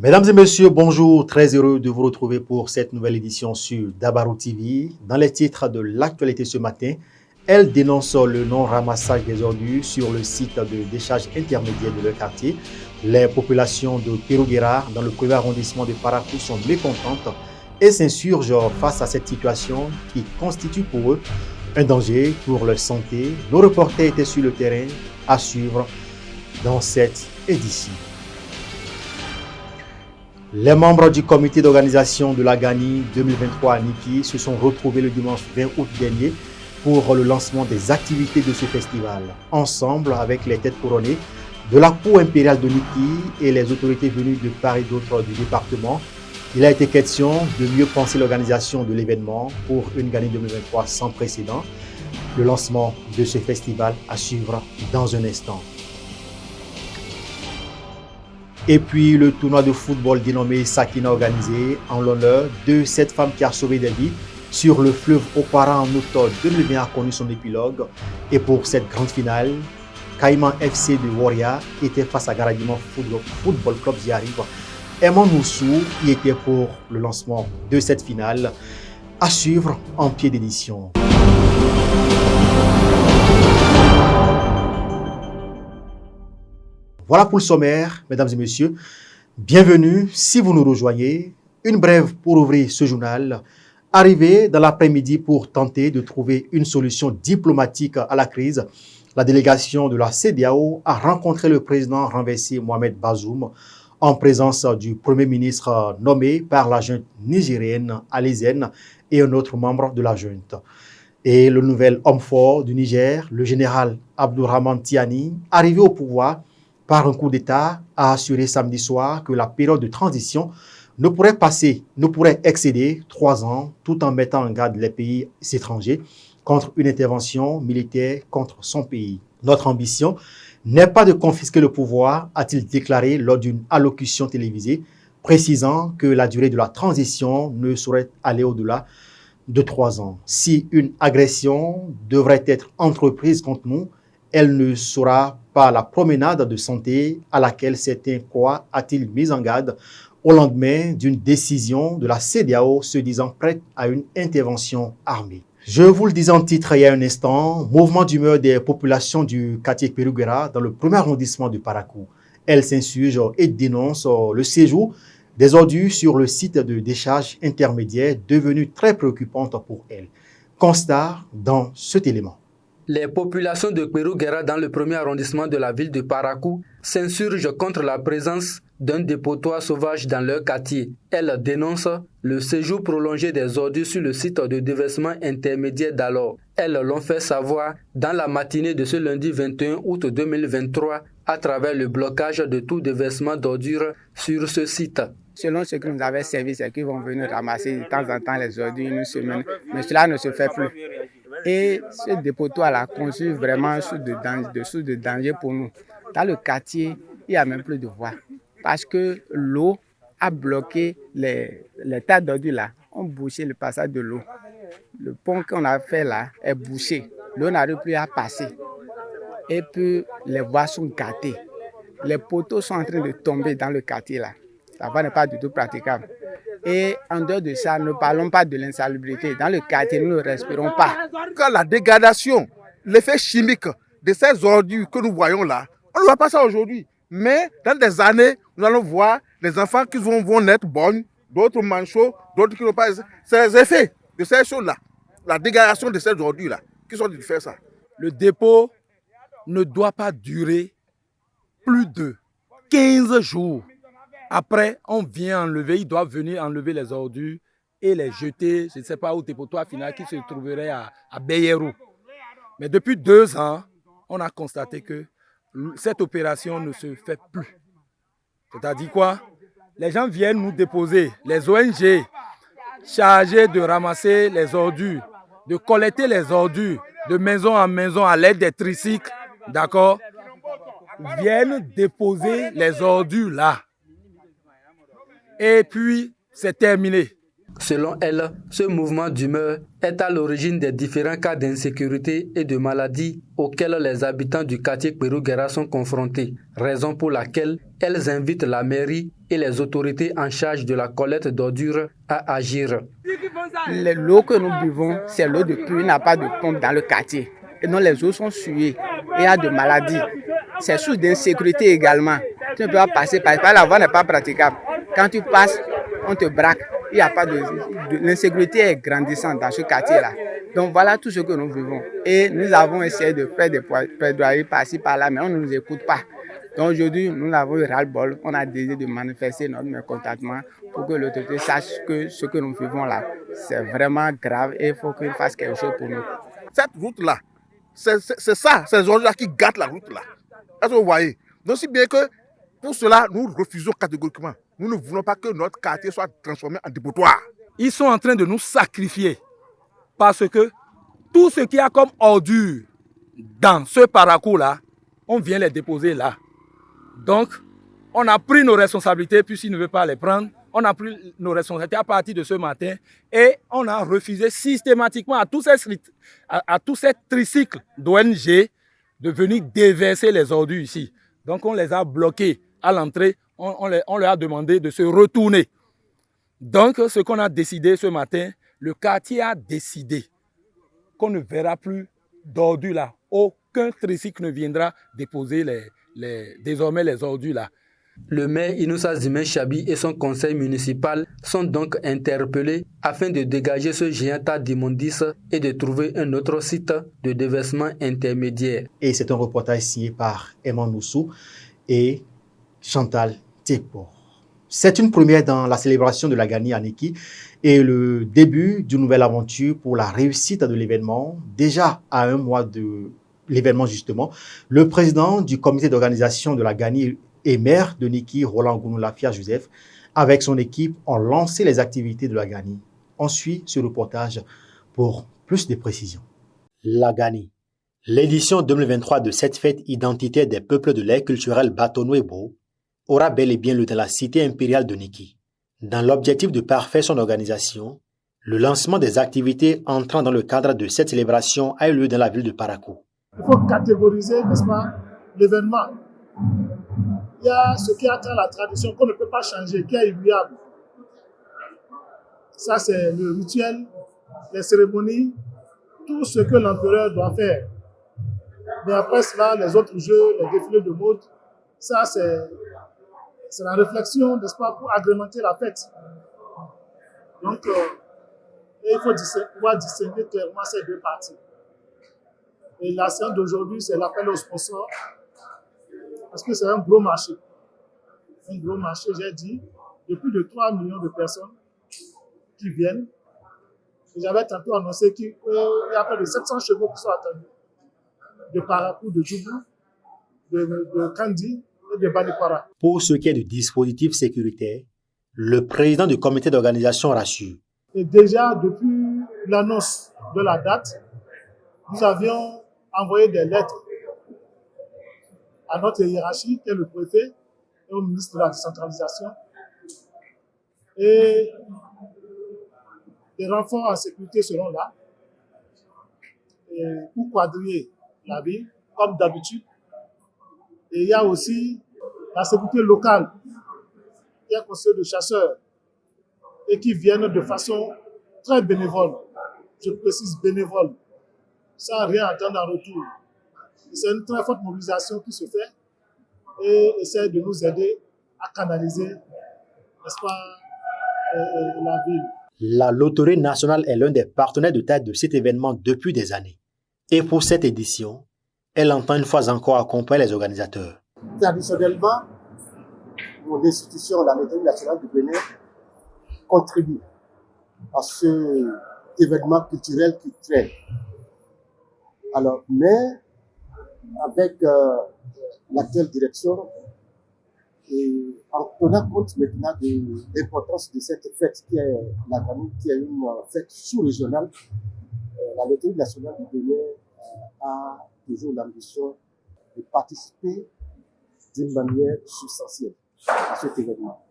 Mesdames et messieurs, bonjour, très heureux de vous retrouver pour cette nouvelle édition sur Dabarou TV. Dans les titres de l'actualité ce matin, elle dénonce le non-ramassage des ordures sur le site de décharge intermédiaire de leur quartier. Les populations de Pérouguera, dans le premier arrondissement de Parakou, sont mécontentes et s'insurgent face à cette situation qui constitue pour eux un danger pour leur santé. Nos reporters étaient sur le terrain à suivre dans cette édition. Les membres du comité d'organisation de la GANI 2023 à Niki se sont retrouvés le dimanche 20 août dernier pour le lancement des activités de ce festival. Ensemble avec les têtes couronnées de la cour impériale de Niki et les autorités venues de part et d'autre du département, il a été question de mieux penser l'organisation de l'événement pour une GANI 2023 sans précédent. Le lancement de ce festival à suivre dans un instant. Et puis le tournoi de football dénommé Sakina organisé en l'honneur de cette femme qui a sauvé des vies sur le fleuve Opara en août 2020 a connu son épilogue. Et pour cette grande finale, Caïman FC de Warrior était face à Garadima Football Club j'y arrive. Eman Moussou y était pour le lancement de cette finale à suivre en pied d'édition. Voilà pour le sommaire, mesdames et messieurs. Bienvenue si vous nous rejoignez. Une brève pour ouvrir ce journal. Arrivé dans l'après-midi pour tenter de trouver une solution diplomatique à la crise, la délégation de la CEDEAO a rencontré le président renversé Mohamed Bazoum en présence du premier ministre nommé par la junte nigérienne Ali Zen et un autre membre de la junte. Et le nouvel homme fort du Niger, le général Abdourahmane Tiani, arrivé au pouvoir par un coup d'État, a assuré samedi soir que la période de transition ne pourrait excéder 3 ans, tout en mettant en garde les pays étrangers contre une intervention militaire contre son pays. Notre ambition n'est pas de confisquer le pouvoir, a-t-il déclaré lors d'une allocution télévisée, précisant que la durée de la transition ne saurait aller au-delà de 3 ans. Si une agression devrait être entreprise contre nous, elle ne sera pas la promenade de santé à laquelle certains croient, a-t-il mis en garde au lendemain d'une décision de la CEDEAO se disant prête à une intervention armée. Je vous le disais en titre il y a un instant, mouvement d'humeur des populations du quartier Pérouguera dans le premier arrondissement de Parakou. Elles s'insurgent et dénoncent le séjour des ordures sur le site de décharge intermédiaire devenu très préoccupante pour elles. Constat dans cet élément. Les populations de Pérouguera dans le premier arrondissement de la ville de Parakou s'insurgent contre la présence d'un dépotoir sauvage dans leur quartier. Elles dénoncent le séjour prolongé des ordures sur le site de déversement intermédiaire d'alors. Elles l'ont fait savoir dans la matinée de ce lundi 21 août 2023 à travers le blocage de tout déversement d'ordures sur ce site. Selon ce que nous avons servi, c'est qu'ils vont venir ramasser de temps en temps les ordures une semaine, mais cela ne se fait plus. Et ce dépotoir-là conçu vraiment sous de danger pour nous. Dans le quartier, il n'y a même plus de voie. Parce que l'eau a bloqué les tas d'ordures là, ont bouché le passage de l'eau. Le pont qu'on a fait là est bouché. L'eau n'arrive plus à passer. Et puis les voies sont gâtées. Les poteaux sont en train de tomber dans le quartier là. La voie n'est pas du tout praticable. Et en dehors de ça, ne parlons pas de l'insalubrité. Dans le quartier, nous ne respirons pas. Quand la dégradation, l'effet chimique de ces ordures que nous voyons là, on ne voit pas ça aujourd'hui. Mais dans des années, nous allons voir des enfants qui vont naître bonnes, d'autres manchots, d'autres qui n'ont pas. C'est les effets de ces choses-là, la dégradation de ces ordures-là, qui sont de faire ça. Le dépôt ne doit pas durer plus de 15 jours. Après, on vient enlever, il doit venir enlever les ordures et les jeter, je ne sais pas, au dépotoir final qui se trouverait à Beyerou. Mais depuis 2 ans, on a constaté que cette opération ne se fait plus. C'est-à-dire quoi? Les gens viennent nous déposer, les ONG chargées de ramasser les ordures, de collecter les ordures de maison en maison à l'aide des tricycles, d'accord, viennent déposer les ordures là. Et puis, c'est terminé. Selon elle, ce mouvement d'humeur est à l'origine des différents cas d'insécurité et de maladies auxquels les habitants du quartier Pérouguera sont confrontés, raison pour laquelle elles invitent la mairie et les autorités en charge de la collecte d'ordures à agir. L'eau que nous buvons, c'est l'eau de pluie. Il n'y a pas de pompe dans le quartier. Et donc les eaux sont souillées. Il y a de maladies. C'est source d'insécurité également. Tu ne peux pas passer par là. La voie n'est pas praticable. Quand tu passes, on te braque. Il n'y a pas l'insécurité est grandissante dans ce quartier-là. Donc voilà tout ce que nous vivons. Et nous avons essayé de faire des plaidoyeries par-ci, par-là, mais on ne nous écoute pas. Donc aujourd'hui, nous avons eu ras-le-bol. On a décidé de manifester notre mécontentement pour que l'autorité sache que ce que nous vivons là, c'est vraiment grave et il faut qu'il fasse quelque chose pour nous. Cette route-là, c'est ça, ces ordures-là qui gâtent la route-là. Est-ce que vous voyez? Donc si bien que pour cela, nous refusons catégoriquement. Nous ne voulons pas que notre quartier soit transformé en dépotoir. Ils sont en train de nous sacrifier parce que tout ce qu'il y a comme ordure dans ce parcours-là, on vient les déposer là. Donc, on a pris nos responsabilités, puisqu'ils ne veulent pas les prendre. On a pris nos responsabilités à partir de ce matin et on a refusé systématiquement à tous ces tricycles d'ONG de venir déverser les ordures ici. Donc, on les a bloqués à l'entrée. On leur a demandé de se retourner. Donc, ce qu'on a décidé ce matin, le quartier a décidé qu'on ne verra plus d'ordures là. Aucun tricycle ne viendra déposer désormais les ordures là. Le maire Inoussa Zimé Chabi et son conseil municipal sont donc interpellés afin de dégager ce géant tas d'immondices et de trouver un autre site de déversement intermédiaire. Et c'est un reportage signé par Eman Noussou et Chantal Tepo. C'est une première dans la célébration de la Gani à Niki et le début d'une nouvelle aventure pour la réussite de l'événement. Déjà à un mois de l'événement justement, le président du comité d'organisation de la Gani et maire de Niki, Roland Gounoulafia Joseph, avec son équipe, ont lancé les activités de la Gani. On suit ce reportage pour plus de précisions. La Gani. L'édition 2023 de cette fête identitaire des peuples de l'ère culturelle Batono-Ebo aura bel et bien lieu dans la cité impériale de Niki. Dans l'objectif de parfaire son organisation, le lancement des activités entrant dans le cadre de cette célébration a eu lieu dans la ville de Parakou. Il faut catégoriser, n'est-ce pas, l'événement. Il y a ce qui attend la tradition qu'on ne peut pas changer, qui est immuable. Ça, c'est le rituel, les cérémonies, tout ce que l'empereur doit faire. Mais après cela, les autres jeux, les défilés de mode, ça, c'est la réflexion, n'est-ce pas, pour agrémenter la fête. Donc, il faut pouvoir distinguer clairement ces deux parties. Et la séance d'aujourd'hui, c'est l'appel aux sponsors. Parce que c'est un gros marché. Un gros marché, j'ai dit, de plus de 3 millions de personnes qui viennent. Et j'avais tantôt annoncé qu'il y a près de 700 chevaux qui sont attendus. De Parakou, de Djoubou, de Kandi et de Banikwara. Pour ce qui est du dispositif sécuritaire, le président du comité d'organisation rassure. Et déjà, depuis l'annonce de la date, nous avions envoyé des lettres à notre hiérarchie, qui est le préfet, et au ministre de la décentralisation. Et des renforts en sécurité seront là pour quadriller la ville, comme d'habitude. Et il y a aussi la sécurité locale, qui est un conseil de chasseurs, et qui viennent de façon très bénévole, je précise bénévole, sans rien attendre en retour. C'est une très forte mobilisation qui se fait et essaie de nous aider à canaliser, n'est-ce pas, la ville. La Loterie nationale est l'un des partenaires de taille de cet événement depuis des années. Et pour cette édition, elle entend une fois encore accompagner les organisateurs. Traditionnellement, mon institution, la Loterie nationale du Bénin, contribue à ce événement culturel qui traîne. Alors, mais avec l'actuelle direction, et en tenant compte maintenant de l'importance de cette fête qui est la Gani, qui est une fête sous-régionale, la Loterie nationale du Bénin a toujours l'ambition de participer d'une manière substantielle à cet événement.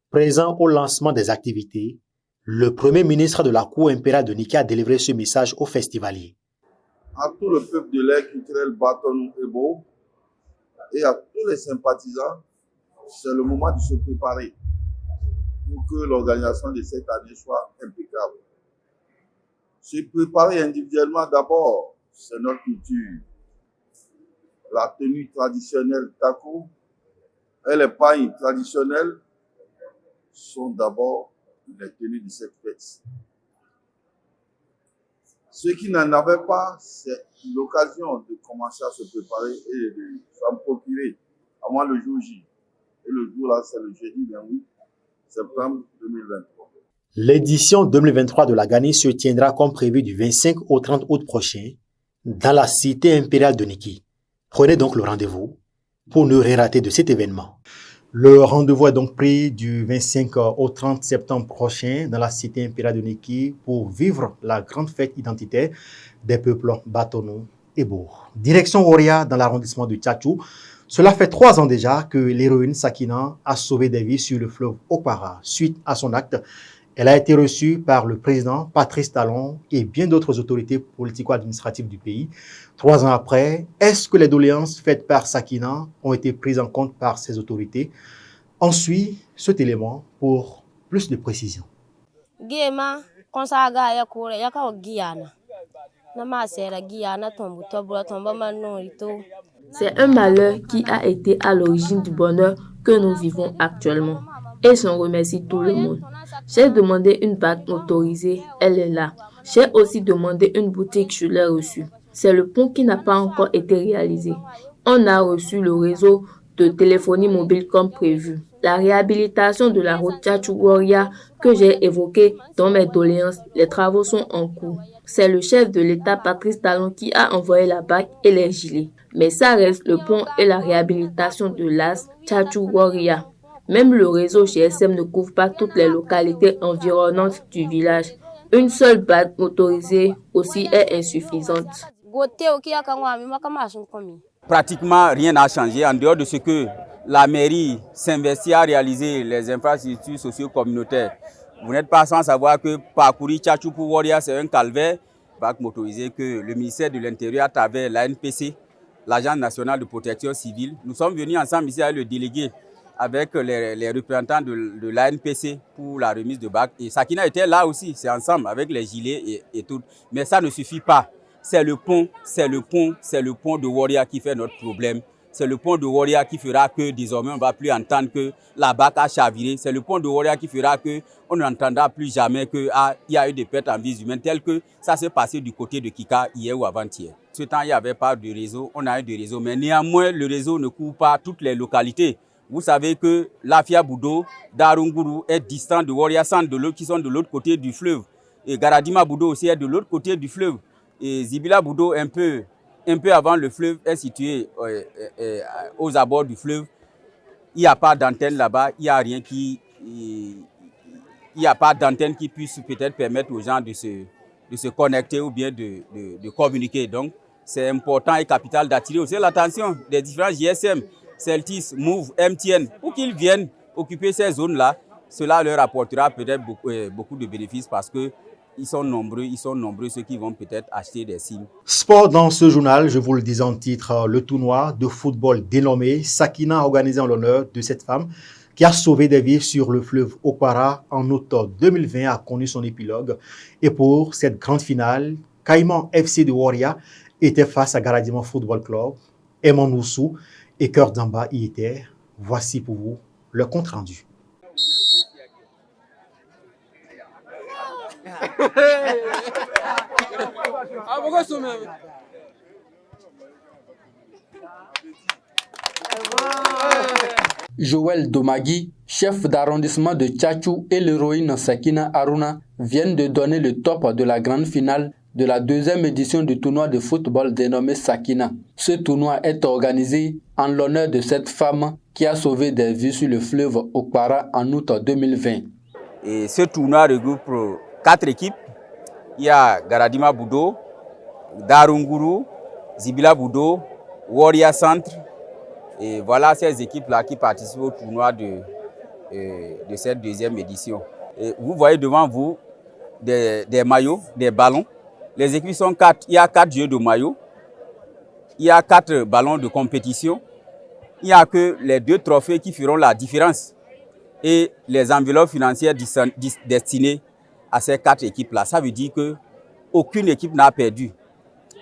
Présent au lancement des activités, le premier ministre de la Cour impériale de Niki a délivré ce message aux festivaliers. À tout le peuple de l'ère culturelle Batono-Ebo et à tous les sympathisants, c'est le moment de se préparer. pour que l'organisation de cette année soit impeccable. Se préparer individuellement d'abord, c'est notre culture. La tenue traditionnelle taco et les pailles traditionnelles sont d'abord les tenues de cette fête. Ceux qui n'en avaient pas, c'est l'occasion de commencer à se préparer et de s'en procurer avant le jour J. Et le jour là, c'est le jeudi 28 septembre 2023. L'édition 2023 de la Gani se tiendra comme prévu du 25 au 30 août prochain dans la cité impériale de Niki. Prenez donc le rendez-vous pour ne rien rater de cet événement. Le rendez-vous est donc pris du 25 au 30 septembre prochain dans la cité impériale de Niki pour vivre la grande fête identitaire des peuples Batono et Bour. Direction Oria dans l'arrondissement de Tchatchou. Cela fait 3 ans déjà que l'héroïne Sakina a sauvé des vies sur le fleuve Okpara. Suite à son acte, elle a été reçue par le président Patrice Talon et bien d'autres autorités politico-administratives du pays. 3 ans après, est-ce que les doléances faites par Sakina ont été prises en compte par ces autorités? On suit cet élément pour plus de précision. C'est un malheur qui a été à l'origine du bonheur que nous vivons actuellement. Et j'en remercie tout le monde. J'ai demandé une bague motorisée, elle est là. J'ai aussi demandé une boutique, je l'ai reçue. C'est le pont qui n'a pas encore été réalisé. On a reçu le réseau de téléphonie mobile comme prévu. La réhabilitation de la route Tchatchou-Oria que j'ai évoquée dans mes doléances, les travaux sont en cours. C'est le chef de l'État Patrice Talon qui a envoyé la bague et les gilets. Mais ça reste le pont et la réhabilitation de l'AS Tchatchou-Oria. Même le réseau GSM ne couvre pas toutes les localités environnantes du village. Une seule bague motorisée aussi est insuffisante. Pratiquement rien n'a changé en dehors de ce que la mairie s'investit à réaliser les infrastructures socio-communautaires. Vous n'êtes pas sans savoir que parcourir Tchatchou pour Oria, c'est un calvaire. Bague motorisée que le ministère de l'Intérieur à travers l'ANPC, l'Agence nationale de protection civile, nous sommes venus ensemble ici avec le délégué, avec les représentants de l'ANPC pour la remise de bagues. Et Sakina était là aussi, c'est ensemble avec les gilets et tout. Mais ça ne suffit pas. C'est le pont de Oria qui fait notre problème. C'est le pont de Oria qui fera que désormais on ne va plus entendre que la bague a chaviré. C'est le pont de Oria qui fera que on n'entendra plus jamais qu'il y a eu des pertes en vies humaines telles que ça s'est passé du côté de Kika hier ou avant-hier. Ce temps, il n'y avait pas de réseau, on a eu des réseaux, mais néanmoins le réseau ne couvre pas toutes les localités. Vous savez que Lafia Boudo, Darunguru est distant de Oria Centre, qui sont de l'autre côté du fleuve. Et Garadima Boudo aussi est de l'autre côté du fleuve. Et Zibila Boudo, un peu avant le fleuve, est situé aux abords du fleuve. Il n'y a pas d'antenne là-bas, il n'y a rien il n'y a pas d'antenne qui puisse peut-être permettre aux gens de se connecter ou bien de communiquer. Donc, c'est important et capital d'attirer aussi l'attention des différents GSM, Celtis, Move, MTN, pour qu'ils viennent occuper ces zones-là. Cela leur apportera peut-être beaucoup de bénéfices parce que ils sont nombreux ceux qui vont peut-être acheter des SIM. Sport dans ce journal, je vous le disais en titre, le tournoi de football dénommé Sakina organisé en l'honneur de cette femme qui a sauvé des vies sur le fleuve Okpara en août 2020 a connu son épilogue. Et pour cette grande finale, Caïman FC de Oria était face à Garadima Football Club, Eman Oussou et Cœur Damba y étaient. Voici pour vous le compte rendu. Joël Domagui, chef d'arrondissement de Tchatchou, et l'héroïne Sakina Aruna viennent de donner le top de la grande finale de la 2e édition du tournoi de football dénommé Sakina. Ce tournoi est organisé en l'honneur de cette femme qui a sauvé des vies sur le fleuve Okpara en août 2020. Et ce tournoi regroupe 4 équipes. Il y a Garadima Boudo, Darunguru, Zibila Boudo, Oria Centre. Et voilà ces équipes-là qui participent au tournoi de cette 2e édition. Et vous voyez devant vous des maillots, des ballons. Les équipes sont 4. Il y a 4 jeux de maillots. Il y a 4 ballons de compétition. Il n'y a que les 2 trophées qui feront la différence. et les enveloppes financières destinées à ces 4 équipes-là. Ça veut dire qu'aucune équipe n'a perdu.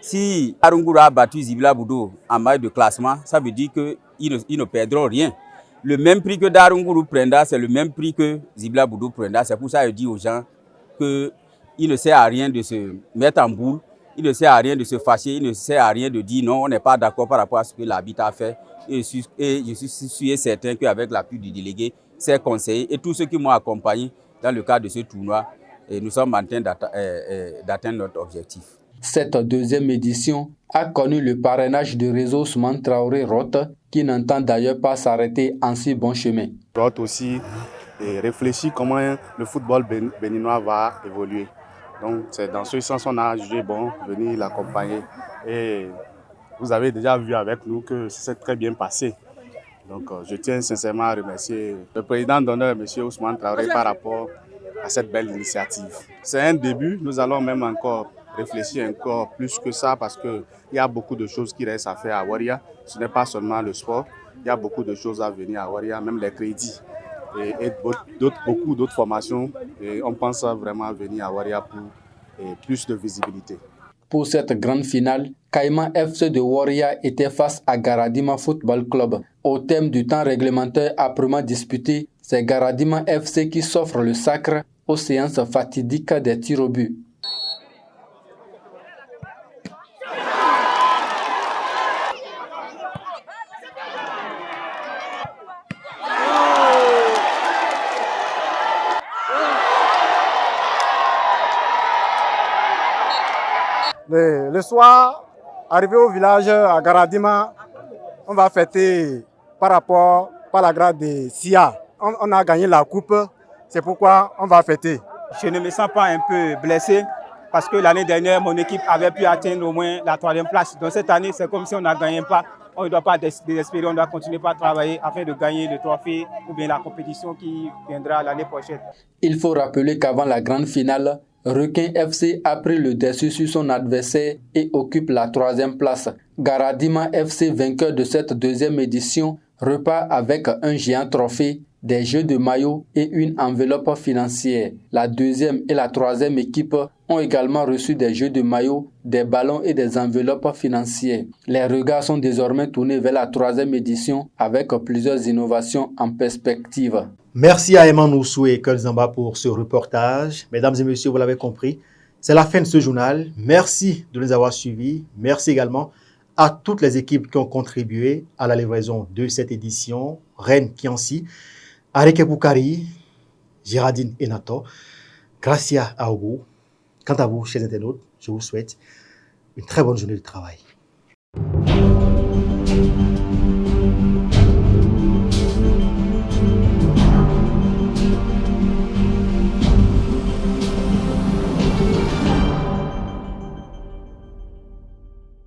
Si Darunguru a battu Zibila Boudou en match de classement, ça veut dire qu'ils ne perdront rien. Le même prix que Darunguru prendra, c'est le même prix que Zibila Boudou prendra. C'est pour ça que je dis aux gens qu'il ne sert à rien de se mettre en boule, il ne sert à rien de se fâcher, il ne sert à rien de dire non, on n'est pas d'accord par rapport à ce que l'arbitre a fait. Et je suis sûr et certain qu'avec l'appui du délégué, ses conseillers et tous ceux qui m'ont accompagné dans le cadre de ce tournoi, nous sommes en train d'atteindre notre objectif. Cette deuxième édition a connu le parrainage du réseau Ousmane Traoré Roth, qui n'entend d'ailleurs pas s'arrêter en si bon chemin. Roth aussi réfléchit comment le football béninois va évoluer. Donc c'est dans ce sens qu'on a jugé bon venir l'accompagner. Et vous avez déjà vu avec nous que ça s'est très bien passé. Donc je tiens sincèrement à remercier le président d'honneur, M. Ousmane Traoré, par rapport à cette belle initiative. C'est un début, nous allons même encore réfléchir encore plus que ça parce qu'il y a beaucoup de choses qui restent à faire à Waria. Ce n'est pas seulement le sport, il y a beaucoup de choses à venir à Waria, même les crédits et beaucoup d'autres formations. Et on pense vraiment venir à Waria pour plus de visibilité. Pour cette grande finale, Caïman FC de Waria était face à Garadima Football Club. Au thème du temps réglementaire âprement disputé, c'est Garadima FC qui s'offre le sacre aux séances fatidiques des tirs au but. Le soir, arrivé au village à Garadima, on va fêter par la grâce de SIA. On a gagné la coupe, c'est pourquoi on va fêter. Je ne me sens pas un peu blessé parce que l'année dernière, mon équipe avait pu atteindre au moins la 3e place. Donc cette année, c'est comme si on n'a gagné pas. On ne doit pas désespérer, on doit continuer à travailler afin de gagner le trophée ou bien la compétition qui viendra l'année prochaine. Il faut rappeler qu'avant la grande finale, Requin FC a pris le dessus sur son adversaire et occupe la 3e place. Garadima FC, vainqueur de cette deuxième édition, repart avec un géant trophée, des jeux de maillot et une enveloppe financière. La 2e et la 3e équipe ont également reçu des jeux de maillot, des ballons et des enveloppes financières. Les regards sont désormais tournés vers la 3e édition avec plusieurs innovations en perspective. Merci à Eman Oussou et Kolzamba pour ce reportage. Mesdames et messieurs, vous l'avez compris, c'est la fin de ce journal. Merci de nous avoir suivis. Merci également à toutes les équipes qui ont contribué à la livraison de cette édition. Reine Kiansi, Areke Boukari, Géraldine Enato, Gracia Aogo. Quant à vous, chers internautes, je vous souhaite une très bonne journée de travail.